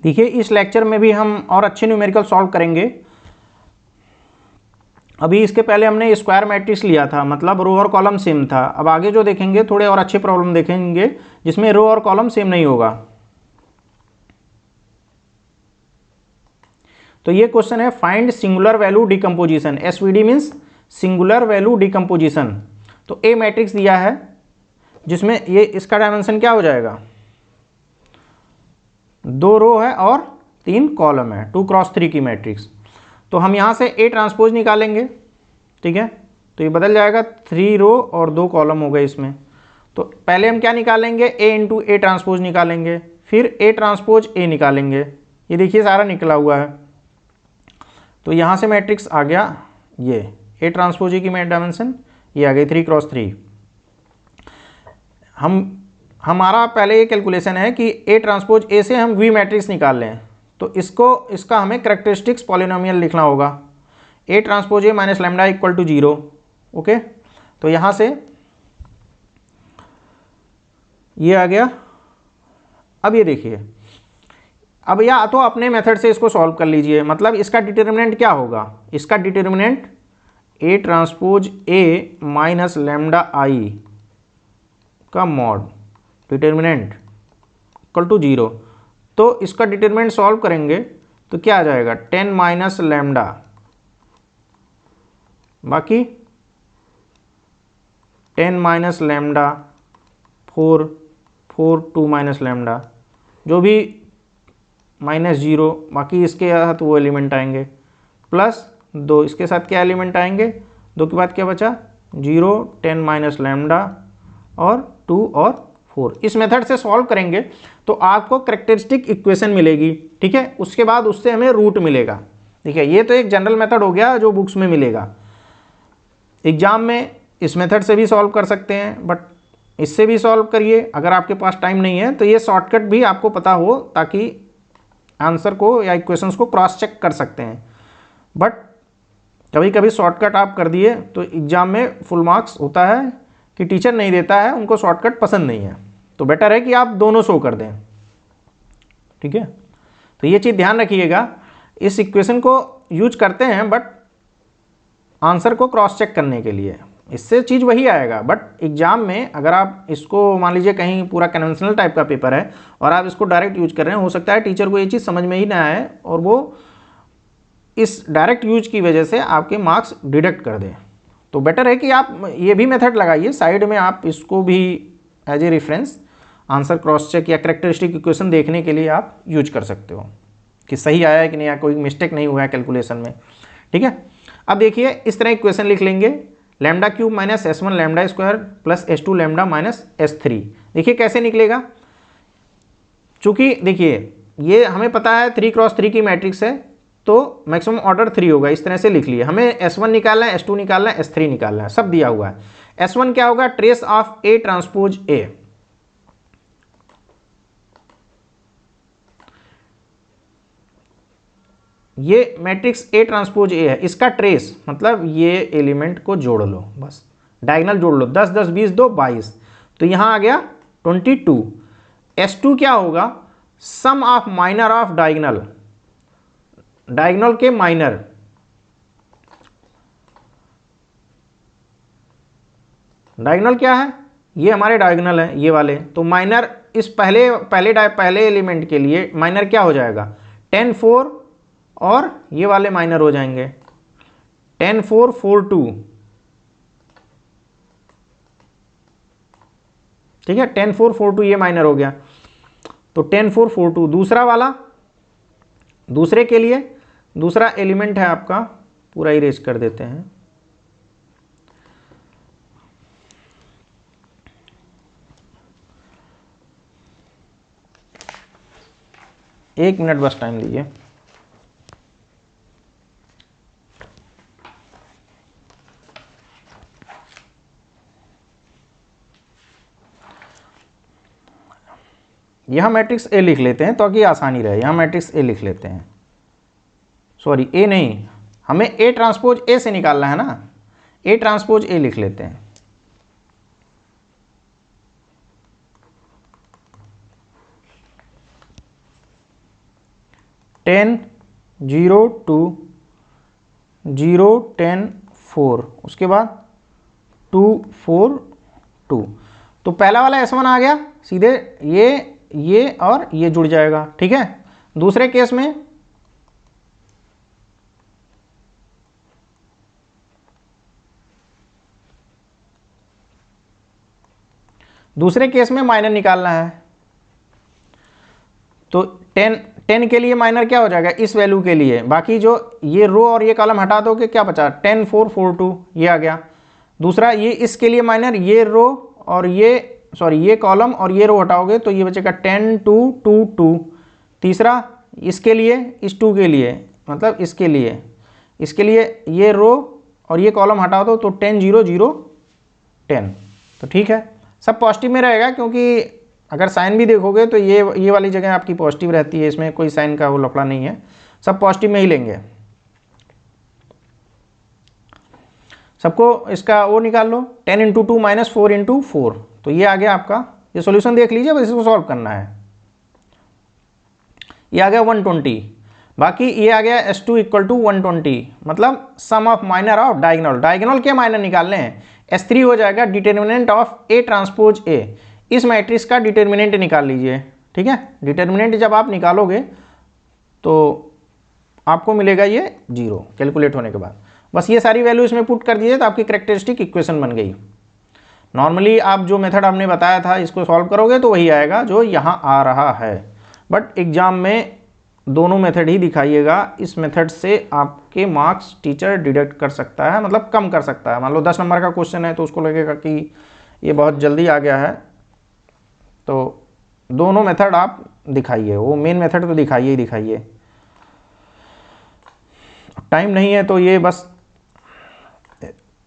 देखिए इस लेक्चर में भी हम और अच्छे न्यूमेरिकल सॉल्व करेंगे। अभी इसके पहले हमने स्क्वायर मैट्रिक्स लिया था, मतलब रो और कॉलम सेम था। अब आगे जो देखेंगे थोड़े और अच्छे प्रॉब्लम देखेंगे जिसमें रो और कॉलम सेम नहीं होगा। तो ये क्वेश्चन है find singular value decomposition, SVD means singular value decomposition. तो ए मैट्रिक्स दिया है जिसमें ये इसका डायमेंशन क्या हो जाएगा, 2 रो है और 3 कॉलम है, 2 क्रॉस 3 की मैट्रिक्स। तो हम यहाँ से ए ट्रांसपोज निकालेंगे, ठीक है। तो ये बदल जाएगा 3 रो और 2 कॉलम हो गए इसमें। तो पहले हम क्या निकालेंगे, ए इंटू ए ट्रांसपोज निकालेंगे, फिर ए ट्रांसपोज ए निकालेंगे। ये देखिए सारा निकला हुआ है। तो यहाँ से मैट्रिक्स आ गया ये ए ट्रांसपोज ए की डायमेंशन ये आ गई 3 क्रॉस 3। हमारा पहले ये कैलकुलेशन है कि ए ट्रांसपोज ए से हम वी मैट्रिक्स निकाल लें। तो इसका हमें कैरेक्टरिस्टिक्स पॉलिनोमियल लिखना होगा, A transpose A minus lambda equal to 0। Okay, तो यहाँ से ये आ गया। अब ये देखिए, अब या तो अपने मेथड से इसको सॉल्व कर लीजिए, मतलब इसका डिटर्मिनेंट क्या होगा, इसका determinant A transpose A minus lambda I का मॉड, डिटर्मिनेंट इक्वल टू 0। तो इसका डिटर्मिनेंट सॉल्व करेंगे तो क्या आ जाएगा, 10 माइनस लैम्डा, बाकी 10 माइनस लैम्डा 4 2 माइनस लैम्डा, जो भी -0, बाकी इसके साथ वो एलिमेंट आएंगे, प्लस 2 इसके साथ क्या एलिमेंट आएंगे, 2 के बाद क्या बचा 0, 10 माइनस लैम्डा और 2 और 4। इस मेथड से सॉल्व करेंगे तो आपको कैरेक्टरिस्टिक इक्वेशन मिलेगी, ठीक है। उसके बाद उससे हमें रूट मिलेगा। ठीक है, ये तो एक जनरल मेथड हो गया जो बुक्स में मिलेगा। एग्जाम में इस मेथड से भी सॉल्व कर सकते हैं, बट इससे भी सॉल्व करिए अगर आपके पास टाइम नहीं है तो ये शॉर्टकट भी आपको पता हो, ताकि आंसर को या इक्वेशंस को क्रॉस चेक कर सकते हैं। बट कभी कभी शॉर्टकट आप कर दिए तो एग्जाम में फुल मार्क्स होता है कि टीचर नहीं देता है, उनको शॉर्टकट पसंद नहीं है। तो बेटर है कि आप दोनों शो कर दें, ठीक है। तो ये चीज़ ध्यान रखिएगा, इस इक्वेशन को यूज करते हैं बट आंसर को क्रॉस चेक करने के लिए, इससे चीज़ वही आएगा। बट एग्जाम में अगर आप इसको मान लीजिए कहीं पूरा कन्वेंशनल टाइप का पेपर है और आप इसको डायरेक्ट यूज कर रहे हैं, हो सकता है टीचर को ये चीज़ समझ में ही ना आए और वो इस डायरेक्ट यूज की वजह से आपके मार्क्स डिडक्ट कर दें। तो बेटर है कि आप ये भी मेथड लगाइए साइड में, आप इसको भी as a reference answer cross check या कैरेक्टरिस्टिक इक्वेशन देखने के लिए आप यूज कर सकते हो कि सही आया है कि नहीं, या कोई मिस्टेक नहीं हुआ है कैलकुलेशन में, ठीक है। अब देखिए इस तरह इक्वेशन लिख लेंगे, lambda cube minus S1 lambda square plus S2 lambda minus S3। देखिए कैसे निकलेगा, चूंकि देखिए ये हमें पता है 3 क्रॉस 3 की मैट्रिक्स है तो मैक्सिमम ऑर्डर 3 होगा, इस तरह से लिख लिए। हमें S1 निकालना है, S2 निकालना है, S3 निकालना है, सब दिया हुआ है। S1 क्या होगा, trace of A transpose A। ये मैट्रिक्स A ट्रांसपोज A है, इसका ट्रेस मतलब ये एलिमेंट को जोड़ लो, बस डायगोनल जोड़ लो, 10 10 20 2 22, तो यहां आ गया 22। S2 क्या होगा, sum of minor of diagonal, diagonal के माइनर, डायगोनल क्या है, ये हमारे डायगोनल है ये वाले, तो माइनर इस पहले एलिमेंट के लिए माइनर क्या हो जाएगा 10 4 और ये वाले माइनर हो जाएंगे 10 4 4 2, ठीक है। 10 4 4 2 ये माइनर हो गया, तो 10 4 4 2। दूसरा वाला, दूसरे के लिए दूसरा एलिमेंट है आपका, पूरा इरेज कर देते हैं, एक मिनट बस टाइम दीजिए। यहां मैट्रिक्स ए लिख लेते हैं ताकि आसानी रहे, यहां मैट्रिक्स ए लिख लेते हैं, सॉरी ए नहीं, हमें ए ट्रांसपोज ए से निकालना है ना, ए ट्रांसपोज ए लिख लेते हैं। 10 0 2 0 10 4, उसके बाद 2 4 2। तो पहला वाला S1 आ गया, सीधे ये और ये जुड़ जाएगा, ठीक है। दूसरे केस में माइनर निकालना है, तो 10 के लिए माइनर क्या हो जाएगा, इस वैल्यू के लिए। बाकी जो ये रो और ये कॉलम हटा दोगे, क्या बचा, 10 4 4 2, ये आ गया। दूसरा ये इसके लिए माइनर, ये रो और ये कॉलम और ये रो हटाओगे तो ये बचेगा 10 2 2 2। तीसरा इसके लिए, इस 2 के लिए, मतलब इसके लिए ये रो और ये कॉलम हटा दो तो 10 0 0 10। तो ठीक है, सब पॉजिटिव में रहेगा, क्योंकि अगर साइन भी देखोगे तो ये वाली जगह आपकी पॉजिटिव रहती है, इसमें कोई साइन का वो लफड़ा नहीं है, सब पॉजिटिव में ही लेंगे। सबको इसका वो निकाल लो, 10 × 2 - 4 × 4, तो ये आ गया आपका। ये सॉल्यूशन देख लीजिए, बस इसको सॉल्व करना है। ये आ गया 120, बाकी ये आ गया S2 = 120, मतलब सम ऑफ माइनर ऑफ डायगोनल के माइनर निकालने हैं। S3 हो जाएगा determinant of A transpose A। इस मैट्रिक्स का डिटर्मिनेंट निकाल लीजिए, ठीक है। डिटर्मिनेंट जब आप निकालोगे तो आपको मिलेगा ये 0 कैलकुलेट होने के बाद। बस ये सारी वैल्यू इसमें पुट कर दीजिए तो आपकी कैरेक्टरिस्टिक इक्वेशन बन गई। नॉर्मली आप जो मेथड हमने बताया था इसको सॉल्व करोगे तो वही आएगा जो यहाँ आ रहा है, बट एग्जाम में दोनों मेथड ही दिखाइएगा। इस मेथड से आपके मार्क्स टीचर डिडक्ट कर सकता है, मतलब कम कर सकता है। मान लो 10 नंबर का क्वेश्चन है तो उसको लगेगा कि ये बहुत जल्दी आ गया है, तो दोनों मेथड आप दिखाइए, वो मेन मेथड तो दिखाइए ही दिखाइए। टाइम नहीं है तो ये बस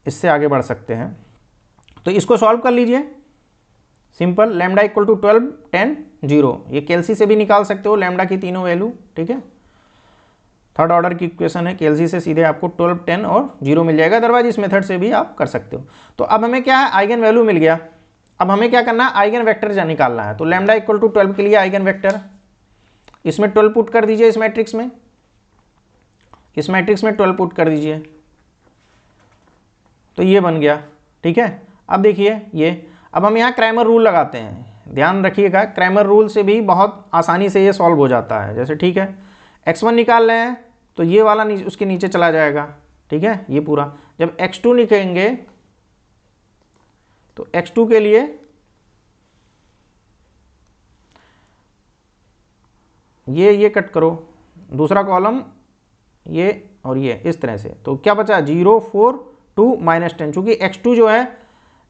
इससे आगे बढ़ सकते हैं। तो इसको सॉल्व कर लीजिए, सिंपल। लैम्डा = 12 10 0, ये केएलसी से भी निकाल सकते हो लैम्डा की तीनों वैल्यू, ठीक है। थर्ड ऑर्डर की इक्वेशन है, केएलसी से सीधे आपको 12 10 और 0 मिल जाएगा। अदरवाइज इस मेथड से भी आप कर सकते हो। तो अब हमें क्या है, आइगन वैल्यू मिल गया। अब हमें क्या करना है, आइगन वेक्टर निकालना है। तो लैम्डा = 12 के लिए आइगन वेक्टर, इसमें 12 पुट कर दीजिए, इस मैट्रिक्स में 12 पुट कर दीजिए, तो ये बन गया, ठीक है। अब देखिए ये, अब हम यहाँ क्रैमर रूल लगाते हैं। ध्यान रखिएगा, क्रैमर रूल से भी बहुत आसानी से ये सॉल्व हो जाता है। जैसे ठीक है, x1 निकाल रहे हैं तो ये वाला उसके नीचे चला जाएगा, ठीक है, ये पूरा। जब x2 निकालेंगे तो x2 के लिए ये कट करो, दूसरा कॉलम ये और ये इस तरह से। तो क्या बचा, 0 4 2 -10। चूंकि x2 जो है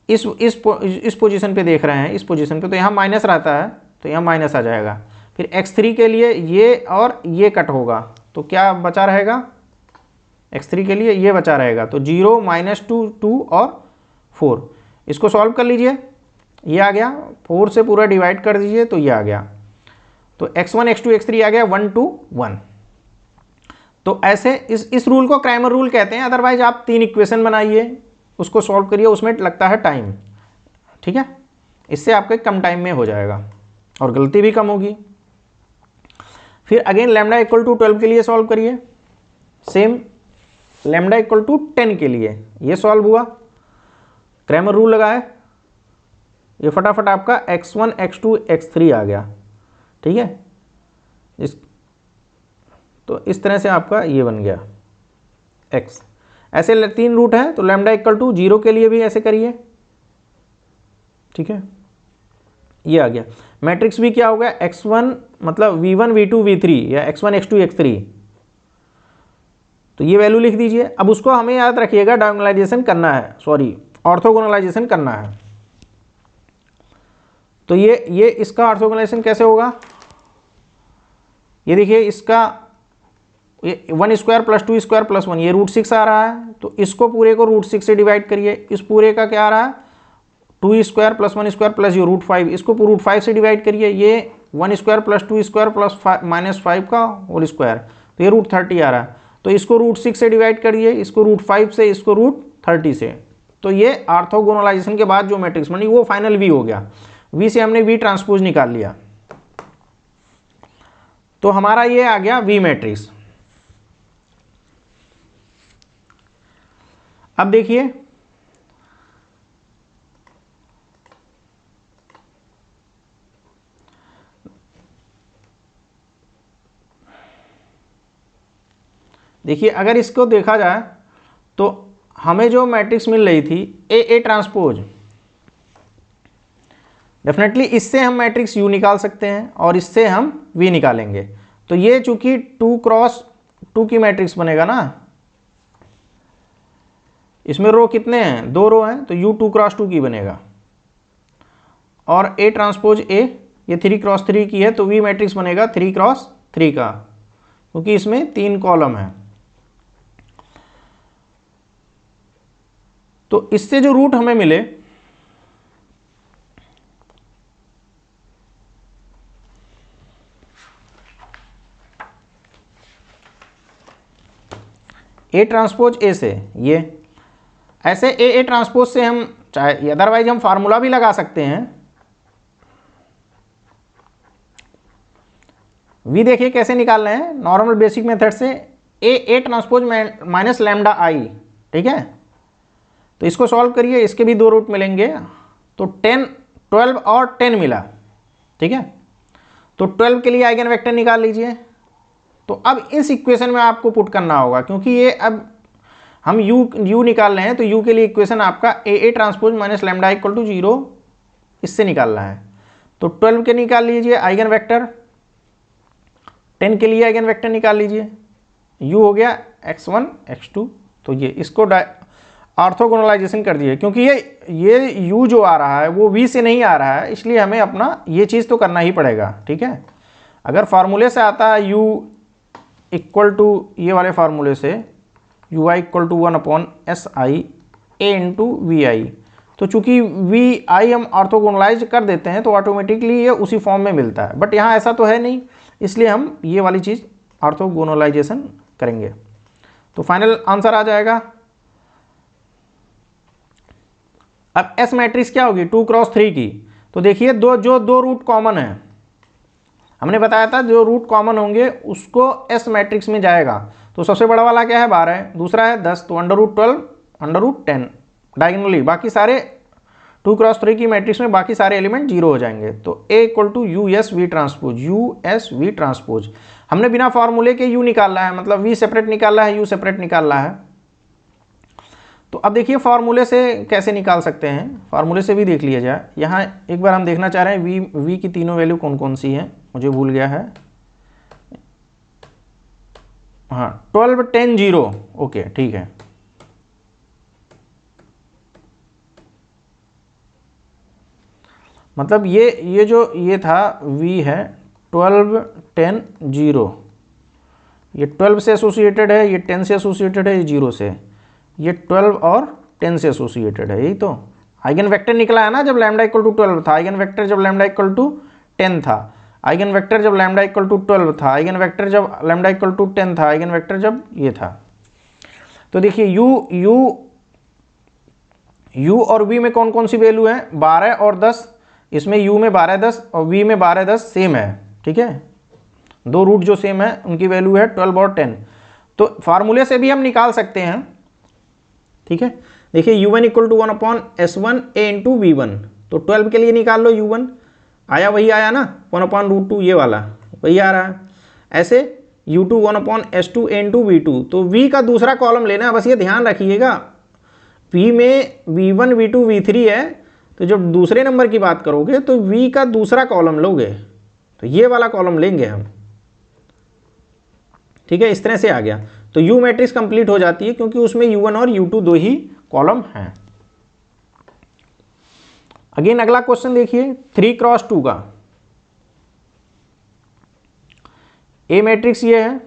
इस पोजीशन पे देख रहे हैं, इस पोजीशन पे, तो यहाँ माइनस रहता है तो यहाँ माइनस आ जाएगा। फिर x3 के लिए ये और ये कट होगा तो क्या बचा रहेगा, x3 के लिए ये बचा रहेगा। तो 0 -2 2 और 4, इसको सॉल्व कर लीजिए, ये आ गया। 4 से पूरा डिवाइड कर दीजिए तो ये आ गया। तो x1 x2 x3 आ गया 1 2 1। तो ऐसे इस रूल को क्रैमर रूल कहते हैं। अदरवाइज आप 3 इक्वेशन बनाइए, उसको सॉल्व करिए, उसमें लगता है टाइम, ठीक है। इससे आपके कम टाइम में हो जाएगा और गलती भी कम होगी। फिर अगेन लैम्डा = 12 के लिए सॉल्व करिए, सेम लैम्डा = 10 के लिए ये सॉल्व हुआ, क्रैमर रूल लगाए, ये फटाफट आपका x1 x2 x3 आ गया, ठीक है। तो इस तरह से आपका ये बन गया x। ऐसे 3 रूट हैं, तो लैम्डा = 0 के लिए भी ऐसे करिए, ठीक है, ये आ गया। मैट्रिक्स भी क्या होगा, x1 मतलब v1 v2 v3 या x1 x2 x3, तो ये वैल्यू लिख दीजिए। अब उसको हमें याद रखिएगा डायगोनलाइजेशन करना है, सॉरी ऑर्थोगोनलाइजेशन करना है। तो ये इसका ऑर्थोगोनलाइजेशन कैसे होगा, ये देखिए, इसका 1² + 2² + 1, ये √6 आ रहा है, तो इसको पूरे को √6 से डिवाइड करिए। इस पूरे का क्या आ रहा है, 2² + 1² प्लस ये √5, इसको √5 से डिवाइड करिए। ये 1² + 2² प्लस -5 का होल स्क्वायर, तो ये √30 आ रहा है। तो इसको √6 से डिवाइड करिए, इसको √5 से, इसको √30 से। तो ये ऑर्थोगोनलाइजेशन के बाद जो मैट्रिक्स बनी वो फाइनल V हो गया। V से हमने V ट्रांसपोज निकाल लिया। तो हमारा ये आ गया वी मैट्रिक्स। अब देखिए अगर इसको देखा जाए तो हमें जो मैट्रिक्स मिल रही थी ए ट्रांसपोज, डेफिनेटली इससे हम मैट्रिक्स यू निकाल सकते हैं और इससे हम वी निकालेंगे। तो ये चूंकि 2 क्रॉस 2 की मैट्रिक्स बनेगा ना, इसमें रो कितने हैं, 2 रो हैं, तो यू 2 क्रॉस 2 की बनेगा। और ए ट्रांसपोज ए ये 3 क्रॉस 3 की है, तो वी मैट्रिक्स बनेगा 3 क्रॉस 3 का, क्योंकि इसमें 3 कॉलम है। तो इससे जो रूट हमें मिले ए ट्रांसपोज ए से, ये ऐसे ए ट्रांसपोज से हम चाहे अदरवाइज हम फार्मूला भी लगा सकते हैं। वी देखिए कैसे निकाल रहे हैं, नॉर्मल बेसिक मेथड से ए ट्रांसपोज माइनस लैम्डा आई, ठीक है। तो इसको सॉल्व करिए, इसके भी 2 रूट मिलेंगे, तो 10 12 और 10 मिला, ठीक है। तो 12 के लिए आइगन वेक्टर निकाल लीजिए। तो अब इस इक्वेशन में आपको पुट करना होगा, क्योंकि ये अब हम u निकाल रहे हैं, तो u के लिए इक्वेशन आपका A transpose minus lambda equal to 0 इससे निकालना है। तो 12 के निकाल लीजिए आइगन वेक्टर, 10 के लिए आइगन वेक्टर निकाल लीजिए, u हो गया x1 x2। तो ये इसको ऑर्थोगोनलाइजेशन कर दिए, क्योंकि ये u जो आ रहा है वो v से नहीं आ रहा है, इसलिए हमें अपना ये चीज़ तो करना ही पड़ेगा, ठीक है। अगर फार्मूले से आता है u इक्वल टू ये वाले फार्मूले से U I equal to 1/SI a into V I, तो चूंकि वी आई हम ऑर्थोगोनलाइज कर देते हैं तो ऑटोमेटिकली ये उसी फॉर्म में मिलता है, बट यहाँ ऐसा तो है नहीं, इसलिए हम ये वाली चीज़ ऑर्थोगोनलाइजेशन करेंगे। तो फाइनल आंसर आ जाएगा। अब एस मैट्रिक्स क्या होगी, 2 क्रॉस 3 की। तो देखिए दो रूट कॉमन है, हमने बताया था जो रूट कॉमन होंगे उसको एस मैट्रिक्स में जाएगा। तो सबसे बड़ा वाला क्या है 12, दूसरा है 10, तो √12 √10 डायगोनली, बाकी सारे 2 क्रॉस 3 की मैट्रिक्स में बाकी सारे एलिमेंट 0 हो जाएंगे। तो A equal to U S V transpose, U S V transpose. हमने बिना फॉर्मूले के u निकालना है, मतलब v सेपरेट निकालना है, u सेपरेट निकालना है। तो अब देखिए फार्मूले से कैसे निकाल सकते हैं, फार्मूले से भी देख लिया जाए। यहाँ एक बार हम देखना चाह रहे हैं v की तीनों वैल्यू कौन कौन सी हैं, मुझे भूल गया है। हाँ 12 10 0, ओके ठीक है। मतलब ये जो ये था v है 12 10 0, ये 12 से एसोसिएटेड है, ये 10 से एसोसिएटेड है, ये 0 से, ये 12 और 10 से एसोसिएटेड है। यही तो आइगन वेक्टर निकला है ना, जब लैम्डा इक्वल टू 12 था, आइगन वेक्टर जब लैम्डा इक्वल टू 10 था, आइगन वेक्टर जब लैम्डा इक्वल टू 12 था, आइगन वेक्टर जब लैम्डा इक्वल टू 10 था, आइगन वेक्टर जब ये था। तो देखिए u और v में कौन कौन सी वैल्यू है, 12 और 10। इसमें u में 12 10 और v में 12 10 सेम है, ठीक है। दो रूट जो सेम है उनकी वैल्यू है 12 और 10। तो फार्मूले से भी हम निकाल सकते हैं, ठीक है। देखिए u1 equal to 1/S1 a into v1। तो 12 के लिए निकाल लो u1, आया वही आया ना, 1/√2 ये वाला वही आ रहा है। ऐसे u2 1/S2 a into v2। तो v का दूसरा कॉलम लेना है, बस ये ध्यान रखिएगा। v में v1 v2 v3 है, तो जब दूसरे नंबर की बात करोगे तो v का दूसरा कॉलम लोगे, तो ये वाला कॉलम लेंगे हम, ठीक है। इस तरह से आ गया, तो u मैट्रिक्स कंप्लीट हो जाती है, क्योंकि उसमें u1 और u2 दो ही कॉलम हैं। अगेन अगला क्वेश्चन देखिए 3 क्रॉस 2 का। ए मैट्रिक्स ये है,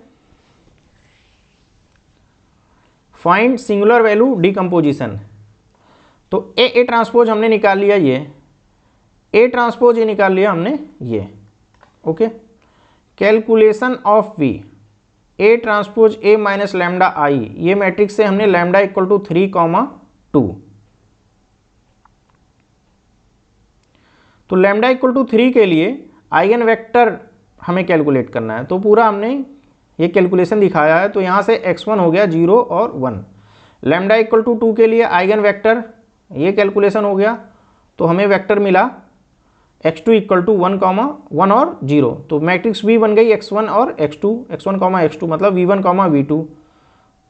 फाइंड सिंगुलर वैल्यू डीकंपोजिशन। तो ए ट्रांसपोज हमने निकाल लिया, ये ए ट्रांसपोज ये निकाल लिया हमने ये, okay. Calculation of V, A transpose A minus lambda I, ये मैट्रिक्स से हमने लैम्डा इक्वल टू 3,2। तो लैम्डा इक्वल टू 3 के लिए आइगन वेक्टर हमें कैलकुलेट करना है। तो पूरा हमने ये कैलकुलेशन दिखाया है। तो यहाँ से x1 हो गया 0 और 1। लैम्डा इक्वल टू 2 के लिए आइगन वेक्टर ये कैलकुलेशन हो गया। तो हमें वेक्टर मिला x2 इक्वल टू 1 और 0। तो मैट्रिक्स V बन गई x1 और x2, x1 x2 मतलब V1 V2।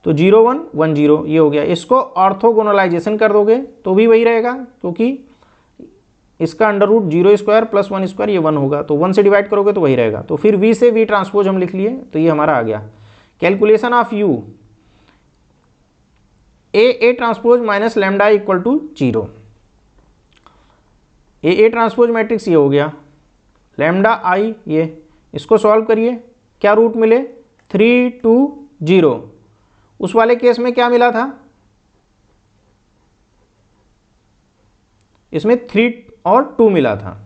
तो 0 1 1 0 ये हो गया। इसको ऑर्थोगोनलाइजेशन कर दोगे तो भी वही रहेगा, क्योंकि इसका under root 0 square plus 1 square ये 1 होगा। तो 1 से डिवाइड करोगे तो वही रहेगा। तो फिर V से V ट्रांसपोज हम लिख लिए, तो ये हमारा आ गया। Calculation of U A transpose minus lambda equal to 0। A transpose matrix ये हो गया, लैम्डा I ये। इसको सॉल्व करिए, क्या रूट मिले 3 2 0। उस वाले केस में क्या मिला था, इसमें 3 और 2 मिला था,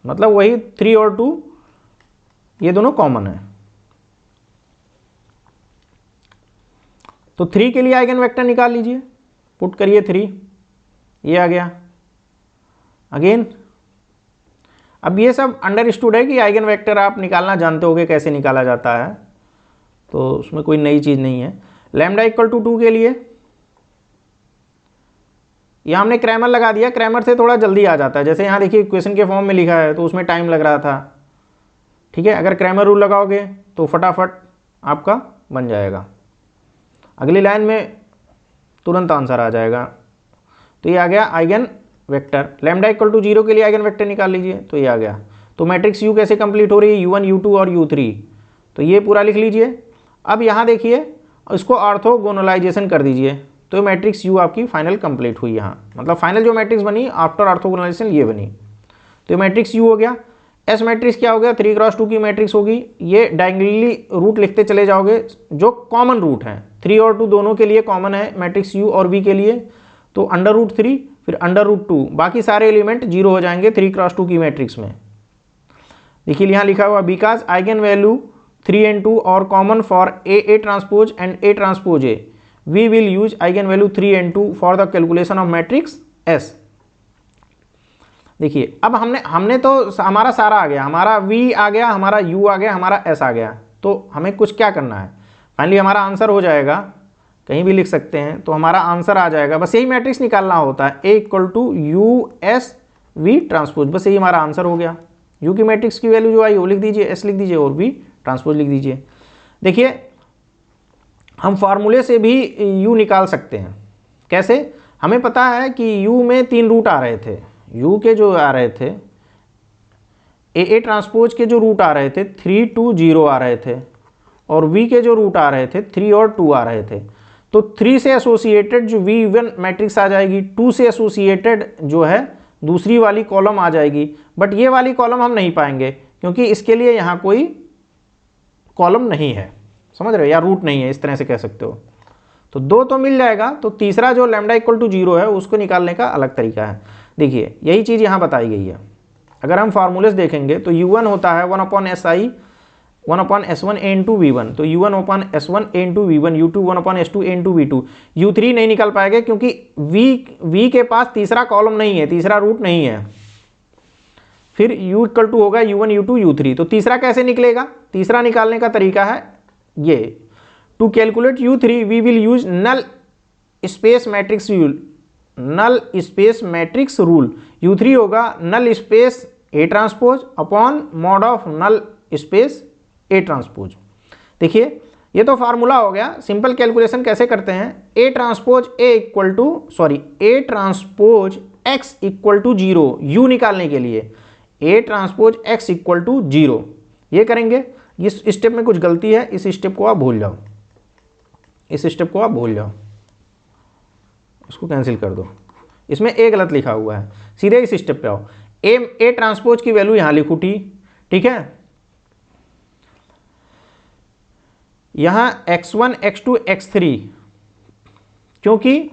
मतलब वही 3 और 2 ये दोनों कॉमन है। तो 3 के लिए आइगन वेक्टर निकाल लीजिए, पुट करिए 3, ये आ गया। अगेन अब ये सब अंडरस्टूड है कि आइगन वेक्टर आप निकालना जानते होगे कैसे निकाला जाता है, तो उसमें कोई नई चीज़ नहीं है। लैम्डा इक्वल टू 2 के लिए यहाँ हमने क्रैमर लगा दिया। क्रैमर से थोड़ा जल्दी आ जाता है। जैसे यहाँ देखिए इक्वेशन के फॉर्म में लिखा है तो उसमें टाइम लग रहा था, ठीक है। अगर क्रैमर रूल लगाओगे तो फटाफट आपका बन जाएगा, अगली लाइन में तुरंत आंसर आ जाएगा। तो ये आ गया eigen vector. Lambda equal to 0 के लिए आइगन वेक्टर निकाल लीजिए, तो ये आ गया। तो मैट्रिक्स U कैसे कंप्लीट हो रही है, U1 U2 और U3, तो ये पूरा लिख लीजिए। अब यहाँ देखिए इसको ऑर्थोगोनलाइजेशन कर दीजिए, तो मैट्रिक्स U आपकी फाइनल कंप्लीट हुई। यहाँ मतलब फाइनल जो मैट्रिक्स बनी आफ्टर ऑर्थोगोनलाइजेशन ये बनी। तो ये मैट्रिक्स U हो गया। S मैट्रिक्स क्या हो गया, 3 क्रॉस 2 की मैट्रिक्स होगी। ये डायगोनली रूट लिखते चले जाओगे जो कॉमन रूट हैं, 3 और 2 दोनों के लिए कॉमन है मैट्रिक्स U और V के लिए। तो अंडर रूट 3 फिर अंडर रूट 2, बाकी सारे एलिमेंट 0 हो जाएंगे 3 क्रॉस 2 की मैट्रिक्स में। देखिए यहाँ लिखा हुआ बिकॉज आइगन वैल्यू 3 and 2 और common for A transpose and A transpose A, we will use eigen value 3 and 2 for the calculation of matrix S। देखिए अब हमने तो हमारा सारा आ गया, हमारा V आ गया, हमारा U आ गया, हमारा S आ गया। तो हमें कुछ क्या करना है, फाइनली हमारा आंसर हो जाएगा, कहीं भी लिख सकते हैं, तो हमारा आंसर आ जाएगा। बस यही मैट्रिक्स निकालना होता है, A equal to US V transpose, बस यही हमारा आंसर हो गया। U की मैट्रिक्स की वैल्यू जो आई वो लिख दीजिए, S लिख दीजिए और V ट्रांसपोज लिख दीजिए। देखिए हम फार्मूले से भी U निकाल सकते हैं। कैसे, हमें पता है कि U में 3 रूट आ रहे थे। U के जो आ रहे थे, A ट्रांसपोज के जो रूट आ रहे थे 3 2 0 आ रहे थे, और V के जो रूट आ रहे थे 3 और 2 आ रहे थे। तो 3 से एसोसिएटेड जो V1 मैट्रिक्स आ जाएगी, 2 से एसोसिएटेड जो है दूसरी वाली कॉलम आ जाएगी। बट ये वाली कॉलम हम नहीं पाएंगे क्योंकि इसके लिए यहाँ कोई कॉलम नहीं है, समझ रहे हो, या रूट नहीं है, इस तरह से कह सकते हो। तो 2 तो मिल जाएगा। तो तीसरा जो लैम्डा इक्वल टू 0 है उसको निकालने का अलग तरीका है। देखिए यही चीज़ यहाँ बताई गई है। अगर हम फार्मूलेस देखेंगे तो U1 होता है 1/SI 1/S1 n2 V1, तो U1/S1 n2 V1, U2 1/S2 n2 V2। U3 नहीं निकाल पाएंगे क्योंकि V के पास तीसरा कॉलम नहीं है, तीसरा रूट नहीं है। फिर U इक्वल टू होगा U1 U2 U3। तो तीसरा कैसे निकलेगा, तीसरा निकालने का तरीका है ये, to calculate U3 we will use null space matrix rule, null space matrix rule. U3 होगा null space A transpose upon mod of null space A transpose. देखिए ये तो फार्मूला हो गया। सिंपल कैलकुलेशन कैसे करते हैं, A transpose X equal to 0 U निकालने के लिए A transpose X equal to 0 ये करेंगे। इस स्टेप में कुछ गलती है, इस स्टेप को आप भूल जाओ, इस स्टेप को आप भूल जाओ, इसको कैंसिल कर दो। इसमें A गलत लिखा हुआ है, सीधे इस स्टेप पे आओ। A ट्रांसपोज की वैल्यू यहाँ लिखू ठीक है। यहाँ x1 x2 x3, क्योंकि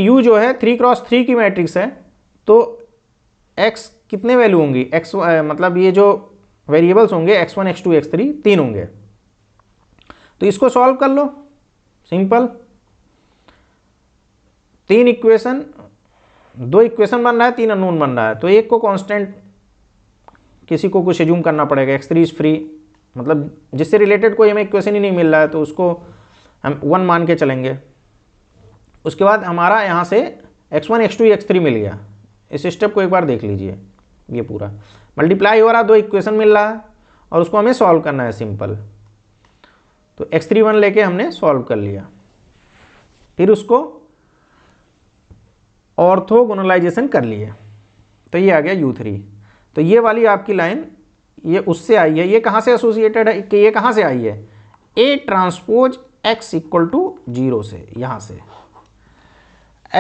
U जो है 3 क्रॉस 3 की मैट्रिक्स है, तो x कितने वैल्यू होंगी, x मतलब ये जो वेरिएबल्स होंगे x1 x2 x3 3 होंगे। तो इसको सॉल्व कर लो, सिंपल। तीन इक्वेशन, दो इक्वेशन बन रहा है, तीन अननोन बन रहा है, तो एक को कांस्टेंट किसी को कुछ एज्यूम करना पड़ेगा, x3 इज फ्री, मतलब जिससे रिलेटेड कोई हमें इक्वेशन ही नहीं मिल रहा है तो उसको हम 1 मान के चलेंगे। उसके बाद हमारा यहाँ से x1 x2 x3 मिल गया। इस स्टेप को एक बार देख लीजिए, ये पूरा मल्टीप्लाई हो रहा, दो इक्वेशन मिल रहा है और उसको हमें सॉल्व करना है सिंपल। तो x3 1 लेके हमने सॉल्व कर लिया, फिर उसको ऑर्थोगोनलाइजेशन कर लिए, तो ये आ गया U3। तो ये वाली आपकी लाइन ये उससे आई है, ये कहाँ से एसोसिएटेड है कि ये कहाँ से आई है, A transpose x equal to 0 से, यहाँ से।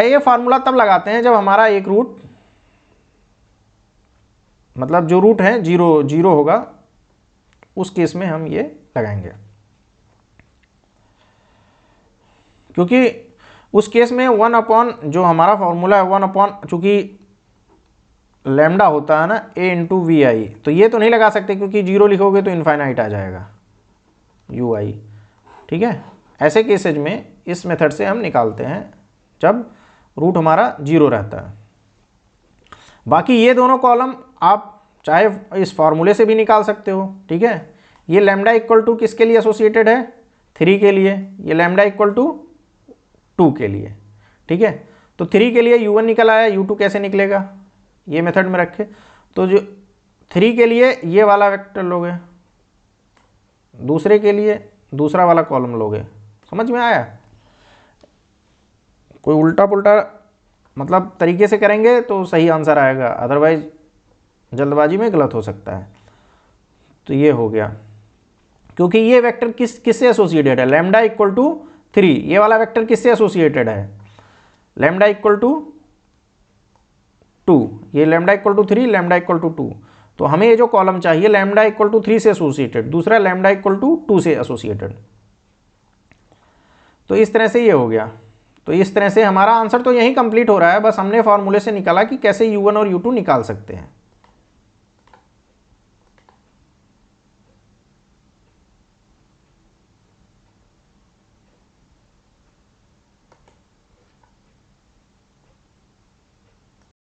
ये फार्मूला तब लगाते हैं जब हमारा एक रूट, मतलब जो रूट है 0 होगा, उस केस में हम ये लगाएंगे, क्योंकि उस केस में 1 अपॉन जो हमारा फॉर्मूला है 1 अपॉन, चूंकि लैम्डा होता है ना a इंटू वी आई, तो ये तो नहीं लगा सकते क्योंकि 0 लिखोगे तो इनफाइनाइट आ जाएगा ui, ठीक है। ऐसे केसेज में इस मेथड से हम निकालते हैं जब रूट हमारा 0 रहता है। बाकी ये दोनों कॉलम आप चाहे इस फॉर्मूले से भी निकाल सकते हो, ठीक है। ये लैम्डा इक्वल टू किसके लिए एसोसिएटेड है, 3 के लिए, ये लैम्डा इक्वल टू 2 के लिए, ठीक है। तो 3 के लिए u1 निकल आया, u2 कैसे निकलेगा, ये मेथड में रखे, तो जो 3 के लिए ये वाला वेक्टर लोगे, दूसरे के लिए दूसरा वाला कॉलम लोगे, समझ में आया। कोई उल्टा पुल्टा मतलब तरीके से करेंगे तो सही आंसर आएगा, अदरवाइज जल्दबाजी में गलत हो सकता है। तो ये हो गया, क्योंकि ये वेक्टर किससे एसोसिएटेड है, लैम्डा इक्वल टू 3, ये वाला वेक्टर किससे एसोसिएटेड है, लैम्डा इक्वल टू 2, ये lambda equal to 3, lambda equal to 2। तो हमें ये जो कॉलम चाहिए लैम्डा इक्वल टू 3 से एसोसिएटेड, दूसरा लैम्डा इक्वल टू 2 से एसोसिएटेड। तो इस तरह से ये हो गया। तो इस तरह से हमारा आंसर तो यही कंप्लीट हो रहा है, बस हमने फॉर्मूले से निकाला कि कैसे u1 और u2 निकाल सकते हैं।